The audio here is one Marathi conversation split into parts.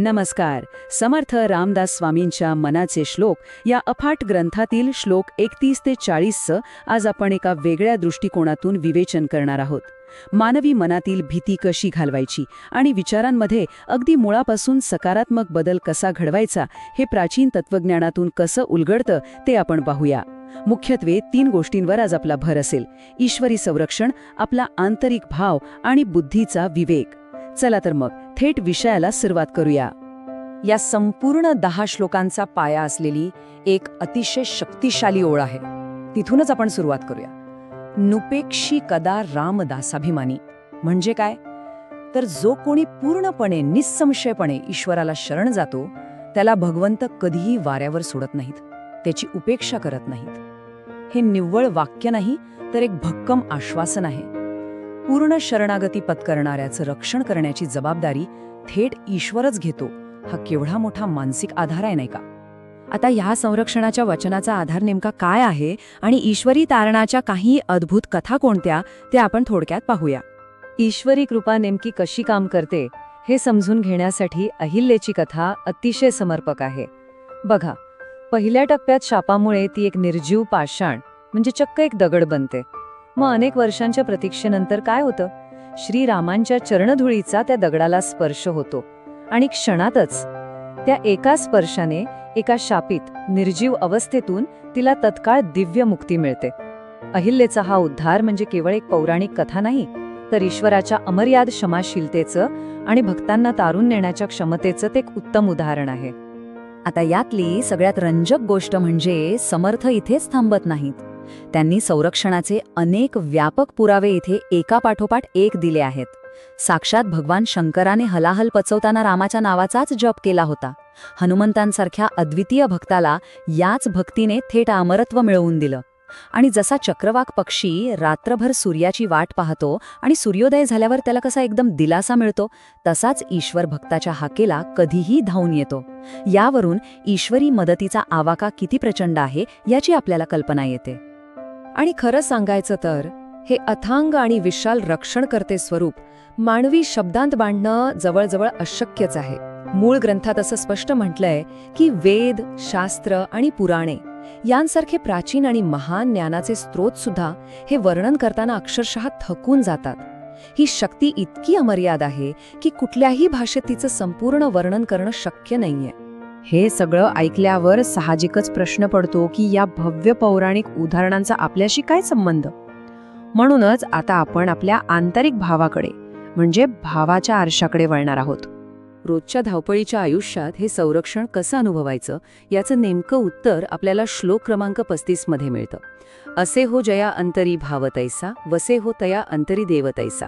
नमस्कार. समर्थ रामदास स्वामींच्या मनाचे श्लोक या अफाट ग्रंथातील श्लोक 31 ते 40चं आज आपण एका वेगळ्या दृष्टिकोनातून विवेचन करणार आहोत. मानवी मनातील भीती कशी घालवायची आणि विचारांमध्ये अगदी मुळापासून सकारात्मक बदल कसा घडवायचा हे प्राचीन तत्वज्ञानातून कसं उलगडतं ते आपण पाहूया. मुख्यत्वे 3 गोष्टींवर आज आपला भर असेल: ईश्वरी संरक्षण, आपला आंतरिक भाव आणि बुद्धीचा विवेक. चला तर मग थेट विषयाला सुरुवात करूया. या संपूर्ण 10 श्लोकांचा पाया असलेली एक अतिशय शक्तिशाली ओळ आहे. तिथूनच आपण सुरुवात करूया. नुपेक्षी कदा रामदासाभिमानी म्हणजे काय? तर जो कोणी पूर्णपणे निस्संशयपणे ईश्वराला शरण जातो त्याला भगवंत कधीही वाऱ्यावर सोडत नाहीत, त्याची उपेक्षा करत नाहीत. हे निव्वळ वाक्य नाही तर एक भक्कम आश्वासन आहे. पूर्ण शरणागती पत्करणाऱ्याचं रक्षण करण्याची जबाबदारी थेट ईश्वरच घेतो. हा केवढा मोठा मानसिक आधार आहे, नाही का? आता ह्या संरक्षणाच्या वचनाचा आधार नेमका काय आहे आणि ईश्वरी तारणाच्या काही अद्भुत कथा कोणत्या ते आपण थोडक्यात पाहूया. ईश्वरी कृपा नेमकी कशी काम करते हे समजून घेण्यासाठी अहिल्याची कथा अतिशय समर्पक आहे. बघा, पहिल्या टप्प्यात शापामुळे ती एक निर्जीव पाषाण म्हणजे चक्क एक दगड बनते. मग अनेक वर्षांच्या प्रतीक्षेनंतर काय होतं? श्रीरामांच्या चरणधुळीचा त्या दगडाला स्पर्श होतो आणि क्षणातच त्या एका स्पर्शाने एका शापित निर्जीव अवस्थेतून तिला तत्काळ दिव्य मुक्ती मिळते. अहिल्याचा हा उद्धार म्हणजे केवळ एक पौराणिक कथा नाही, तर ईश्वराच्या अमर्याद क्षमाशीलतेचं आणि भक्तांना तारून नेण्याच्या क्षमतेचं ते एक उत्तम उदाहरण आहे. आता यातली सगळ्यात रंजक गोष्ट म्हणजे समर्थ इथेच थांबत नाहीत. त्यांनी संरक्षणाचे अनेक व्यापक पुरावे इथे एकापाठोपाठ एक दिले आहेत. साक्षात भगवान शंकराने हलाहल पचवताना रामाच्या नावाचाच जप केला होता. हनुमंतांसारख्या अद्वितीय भक्ताला याच भक्तीने थेट अमरत्व मिळवून दिलं. आणि जसा चक्रवाक पक्षी रात्रभर सूर्याची वाट पाहतो आणि सूर्योदय झाल्यावर त्याला कसा एकदम दिलासा मिळतो, तसाच ईश्वर भक्ताच्या हाकेला कधीही धावून येतो. यावरून ईश्वरी मदतीचा आवाका किती प्रचंड आहे याची आपल्याला कल्पना येते. आणि खरं सांगायचं तर हे अथांग आणि विशाल रक्षणकर्ते स्वरूप मानवी शब्दांत मांडणं जवळजवळ अशक्यच आहे. मूळ ग्रंथात असं स्पष्ट म्हटलंय की वेद, शास्त्र आणि पुराणे यांसारखे प्राचीन आणि महान ज्ञानाचे स्रोत सुद्धा हे वर्णन करताना अक्षरशः थकून जातात. ही शक्ती इतकी अमर्याद आहे की कुठल्याही भाषेत तिचं संपूर्ण वर्णन करणं शक्य नाहीये. हे सगळं ऐकल्यावर साहजिकच प्रश्न पडतो की या भव्य पौराणिक उदाहरणांचा आपल्याशी काय संबंध? म्हणूनच आता आपण आपल्या आंतरिक भावाकडे म्हणजे भावाच्या आरशाकडे वळणार आहोत. रोजच्या धावपळीच्या आयुष्यात हे संरक्षण कसं अनुभवायचं याचं नेमकं उत्तर आपल्याला श्लोक क्रमांक 35 मध्ये मिळतं. असे हो जया अंतरी भाव तैसा, वसे हो तया अंतरी देव तैसा.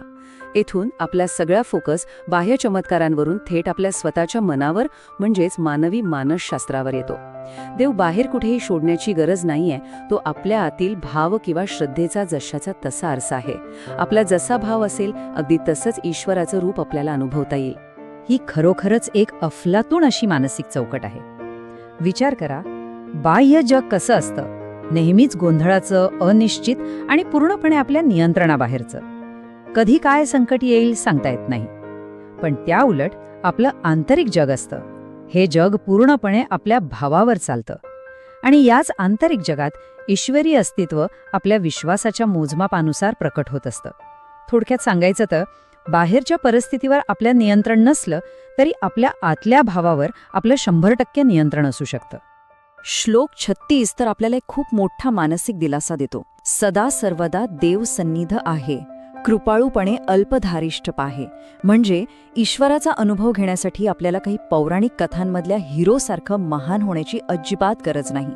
येथून आपला सगळा फोकस बाह्य चमत्कारांवरून थेट आपल्या स्वतःच्या मनावर म्हणजेच मानवी मानसशास्त्रावर येतो. देव बाहेर कुठेही शोधण्याची गरज नाहीये, तो आपल्या आतील भाव किंवा श्रद्धेचा जशाचा तसा आरसा आहे. आपला जसा भाव असेल अगदी तसंच ईश्वराचं रूप आपल्याला अनुभवता येईल. ही खरोखरच एक अफलातून अशी मानसिक चौकट आहे. विचार करा, बाह्य जग कसं असतं? नेहमीच गोंधळाचं, अनिश्चित आणि पूर्णपणे आपल्या नियंत्रणाबाहेरचं. कधी काय संकट येईल सांगता येत नाही. पण त्या उलट आपलं आंतरिक जग असतं. हे जग पूर्णपणे आपल्या भावावर चालतं. आणि याच आंतरिक जगात ईश्वरी अस्तित्व आपल्या विश्वासाच्या मोजमापानुसार प्रकट होत असतं. थोडक्यात सांगायचं तर बाहेरच्या परिस्थितीवर आपल्या नियंत्रण नसलं तरी आपल्या आतल्या भावावर आपलं 100% नियंत्रण असू शकतं. श्लोक 36 तर आपल्याला एक खूप मोठा मानसिक दिलासा देतो. सदा सर्वदा देव सन्निध आहे, कृपाळूपणे अल्पधारिष्ठ पाहे. म्हणजे ईश्वराचा अनुभव घेण्यासाठी आपल्याला काही पौराणिक कथांमधल्या हिरोसारखं महान होण्याची अजिबात गरज नाही.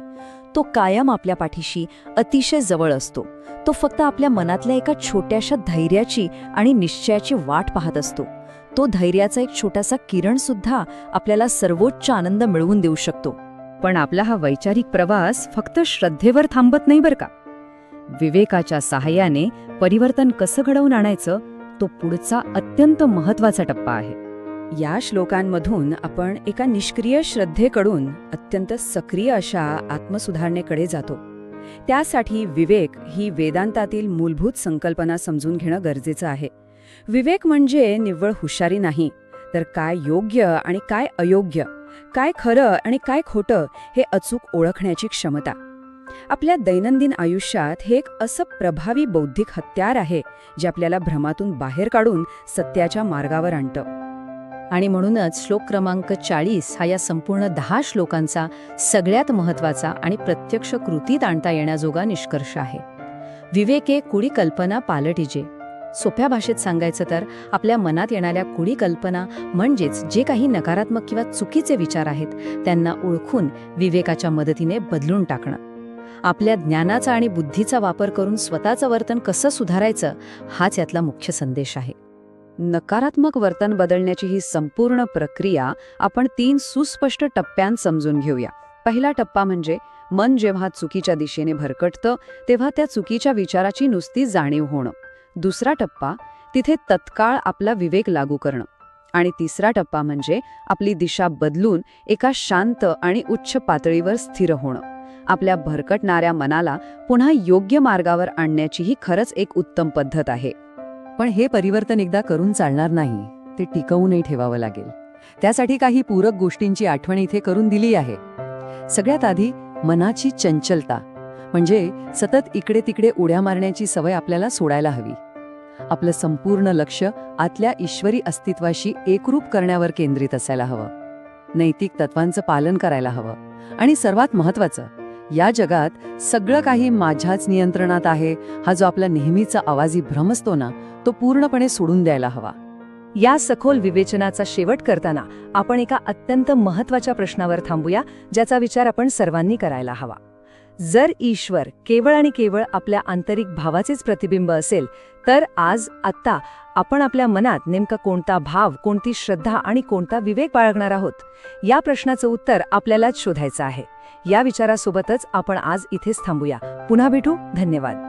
तो कायम आपल्या पाठीशी अतिशय जवळ असतो. तो फक्त आपल्या मनातल्या एका छोट्याशा धैर्याची आणि निश्चयाची वाट पाहत असतो. तो धैर्याचा एक छोटासा किरण सुद्धा आपल्याला सर्वोच्च आनंद मिळवून देऊ शकतो. पण आपला हा वैचारिक प्रवास फक्त श्रद्धेवर थांबत नाही बरं का. विवेकाच्या सहाय्याने परिवर्तन कसं घडवून आणायचं तो पुढचा अत्यंत महत्त्वाचा टप्पा आहे. या श्लोकांमधून आपण एका निष्क्रिय श्रद्धेकडून अत्यंत सक्रिय अशा आत्मसुधारणेकडे जातो. त्यासाठी विवेक ही वेदांतातील मूलभूत संकल्पना समजून घेणं गरजेचं आहे. विवेक म्हणजे निव्वळ हुशारी नाही, तर काय योग्य आणि काय अयोग्य, काय खरं आणि काय खोटं हे अचूक ओळखण्याची क्षमता. आपल्या दैनंदिन आयुष्यात हे एक असं प्रभावी बौद्धिक हत्यार आहे जे आपल्याला भ्रमातून बाहेर काढून सत्याच्या मार्गावर आणतं. आणि म्हणूनच श्लोक क्रमांक 40 हा या संपूर्ण 10 श्लोकांचा सगळ्यात महत्त्वाचा आणि प्रत्यक्ष कृतीत आणता येण्याजोगा निष्कर्ष आहे. विवेके कुडी कल्पना पालटिजे. सोप्या भाषेत सांगायचं तर आपल्या मनात येणाऱ्या कुडी कल्पना म्हणजेच जे काही नकारात्मक किंवा चुकीचे विचार आहेत त्यांना ओळखून विवेकाच्या मदतीने बदलून टाकणं. आपल्या ज्ञानाचा आणि बुद्धीचा वापर करून स्वतःचं वर्तन कसं सुधारायचं हाच यातला मुख्य संदेश आहे. नकारात्मक वर्तन बदलण्याची ही संपूर्ण प्रक्रिया आपण 3 सुस्पष्ट टप्प्यांत समजून घेऊया. पहिला टप्पा म्हणजे मन जेव्हा चुकीच्या दिशेने भरकटतं तेव्हा त्या चुकीच्या विचाराची नुसती जाणीव होणं. दुसरा टप्पा तिथे तत्काळ आपला विवेक लागू करणं. आणि तिसरा टप्पा म्हणजे आपली दिशा बदलून एका शांत आणि उच्च पातळीवर स्थिर होणं. आपल्या भरकटणाऱ्या मनाला पुन्हा योग्य मार्गावर आणण्याची ही खरंच एक उत्तम पद्धत आहे. पण हे परिवर्तन एकदा करून चालणार नाही, ते टिकवूनही ठेवावं लागेल. त्यासाठी काही पूरक गोष्टींची आठवण इथे करून दिली आहे. सगळ्यात आधी मनाची चंचलता, म्हणजे सतत इकडे तिकडे उड्या मारण्याची सवय आपल्याला सोडायला हवी. आपलं संपूर्ण लक्ष आतल्या ईश्वरी अस्तित्वाशी एकरूप करण्यावर केंद्रित असायला हवं. नैतिक तत्वांचं पालन करायला हवं. आणि सर्वात महत्त्वाचं, या जगात सगळं काही माझ्याच नियंत्रणात आहे हा जो आपला नेहमीचा आवाजी भ्रम असतो ना, तो पूर्णपणे सोडून द्यायला हवा. या सखोल विवेचनाचा शेवट करताना आपण एका अत्यंत महत्त्वाच्या प्रश्नावर थांबूया, ज्याचा विचार आपण सर्वांनी करायला हवा. जर ईश्वर केवळ आणि केवळ आपल्या आंतरिक भावाचेच प्रतिबिंब असेल, तर आज आत्ता आपण आपल्या मनात नेमका कोणता भाव, कोणती श्रद्धा आणि कोणता विवेक बाळगणार आहोत? या प्रश्नाचं उत्तर आपल्यालाच शोधायचं आहे. या विचारासोबतच आपण आज इथेच थांबूया. पुन्हा भेटू. धन्यवाद.